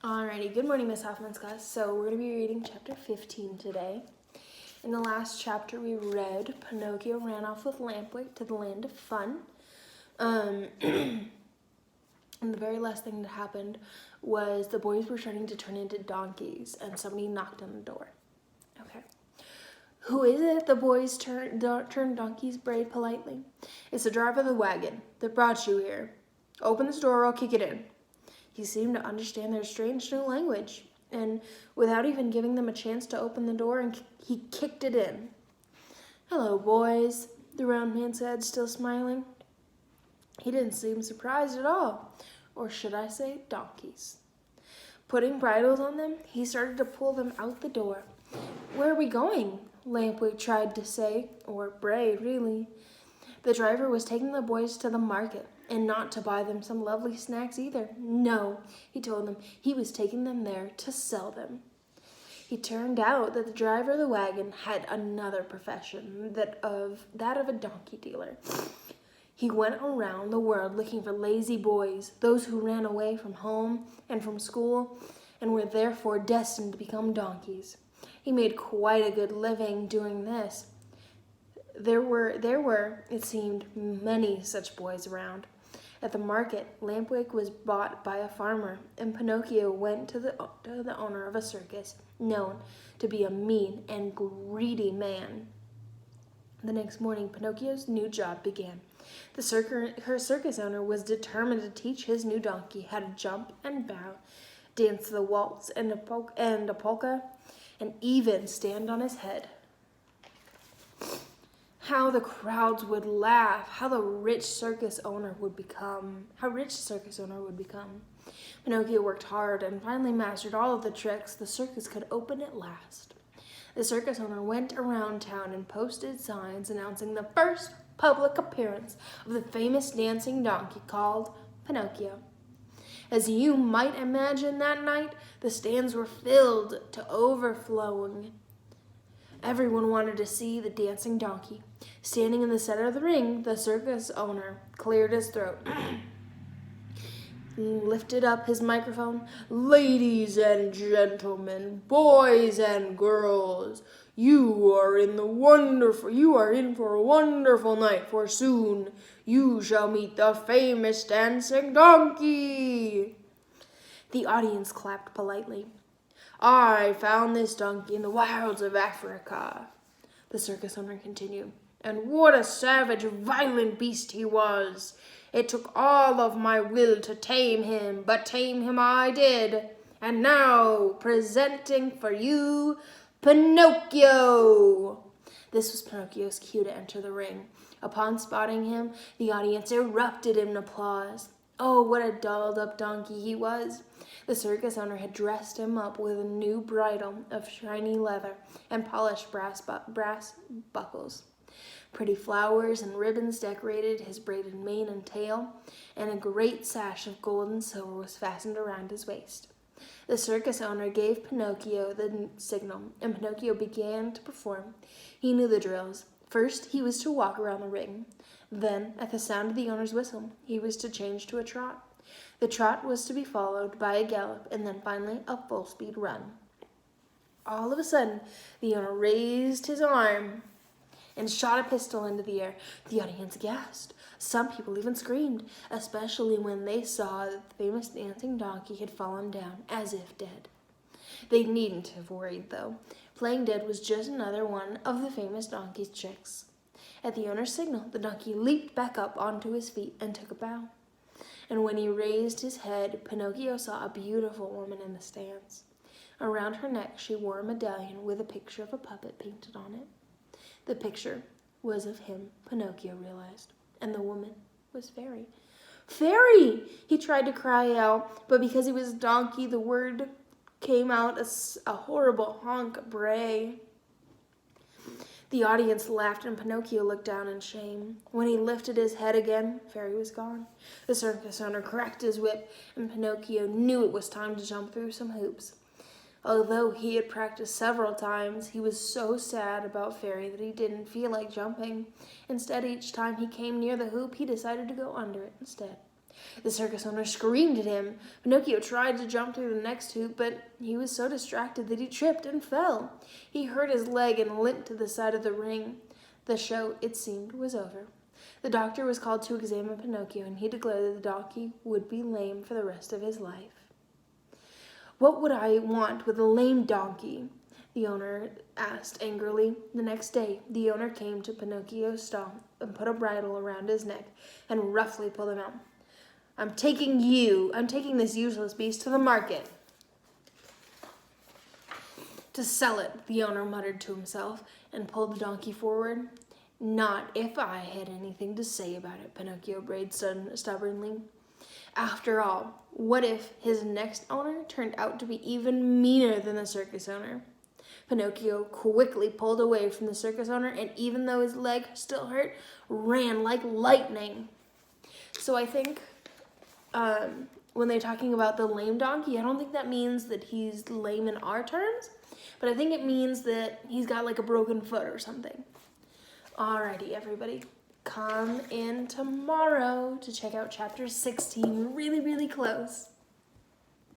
Alrighty, good morning, Miss Hoffman's class. So we're going to be reading chapter 15 today. In the last chapter we read, Pinocchio ran off with Lampwick to the land of fun. And the very last thing that happened was the boys were starting to turn into donkeys and somebody knocked on the door. Okay. Who is it? The boys turned donkeys brayed politely. It's the driver of the wagon that brought you here. Open this door or I'll kick it in. He seemed to understand their strange new language, and without even giving them a chance to open the door, he kicked it in. Hello, boys, the round man said, still smiling. He didn't seem surprised at all, or should I say donkeys. Putting bridles on them, he started to pull them out the door. Where are we going? Lampwick tried to say, or bray, really. The driver was taking the boys to the market, and not to buy them some lovely snacks either. No, he told them, he was taking them there to sell them. It turned out that the driver of the wagon had another profession, that of a donkey dealer. He went around the world looking for lazy boys, those who ran away from home and from school, and were therefore destined to become donkeys. He made quite a good living doing this. There were, it seemed, many such boys around. At the market, Lampwick was bought by a farmer, and Pinocchio went to the owner of a circus, known to be a mean and greedy man. The next morning, Pinocchio's new job began. Her circus owner was determined to teach his new donkey how to jump and bow, dance the waltz and a polka, and even stand on his head. How the crowds would laugh, how rich the circus owner would become. Pinocchio worked hard and finally mastered all of the tricks the circus could open at last. The circus owner went around town and posted signs announcing the first public appearance of the famous dancing donkey called Pinocchio. As you might imagine, that night, the stands were filled to overflowing. Everyone wanted to see the dancing donkey. Standing in the center of the ring, the circus owner cleared his throat. He lifted up his microphone. Ladies and gentlemen, boys and girls, you are in for a wonderful night, for soon you shall meet the famous dancing donkey. The audience clapped politely. I found this donkey in the wilds of Africa, the circus owner continued. And what a savage, violent beast he was. It took all of my will to tame him, but tame him I did. And now, presenting for you, Pinocchio. This was Pinocchio's cue to enter the ring. Upon spotting him, the audience erupted in applause. Oh, what a dolled-up donkey he was. The circus owner had dressed him up with a new bridle of shiny leather and polished brass buckles. Pretty flowers and ribbons decorated his braided mane and tail, and a great sash of gold and silver was fastened around his waist. The circus owner gave Pinocchio the signal, and Pinocchio began to perform. He knew the drills. First, he was to walk around the ring. Then, at the sound of the owner's whistle, he was to change to a trot. The trot was to be followed by a gallop, and then finally a full-speed run. All of a sudden, the owner raised his arm and shot a pistol into the air. The audience gasped. Some people even screamed, especially when they saw that the famous dancing donkey had fallen down as if dead. They needn't have worried, though. Playing dead was just another one of the famous donkey's tricks. At the owner's signal, the donkey leaped back up onto his feet and took a bow. And when he raised his head, Pinocchio saw a beautiful woman in the stands. Around her neck, she wore a medallion with a picture of a puppet painted on it. The picture was of him, Pinocchio realized, and the woman was Fairy. Fairy! He tried to cry out, but because he was a donkey, the word came out as a horrible honk bray. The audience laughed, and Pinocchio looked down in shame. When he lifted his head again, Fairy was gone. The circus owner cracked his whip, and Pinocchio knew it was time to jump through some hoops. Although he had practiced several times, he was so sad about Fairy that he didn't feel like jumping. Instead, each time he came near the hoop, he decided to go under it instead. The circus owner screamed at him. Pinocchio tried to jump through the next hoop, but he was so distracted that he tripped and fell. He hurt his leg and limped to the side of the ring. The show, it seemed, was over. The doctor was called to examine Pinocchio, and he declared that the donkey would be lame for the rest of his life. "What would I want with a lame donkey?" the owner asked angrily. The next day, the owner came to Pinocchio's stall and put a bridle around his neck and roughly pulled him out. I'm taking this useless beast to the market to sell it," the owner muttered to himself and pulled the donkey forward. "Not if I had anything to say about it," Pinocchio brayed stubbornly. After all, what if his next owner turned out to be even meaner than the circus owner? Pinocchio quickly pulled away from the circus owner, and even though his leg still hurt, ran like lightning. So I think when they're talking about the lame donkey, I don't think that means that he's lame in our terms, but I think it means that he's got like a broken foot or something. Alrighty, everybody. Come in tomorrow to check out chapter 16. Really, really close.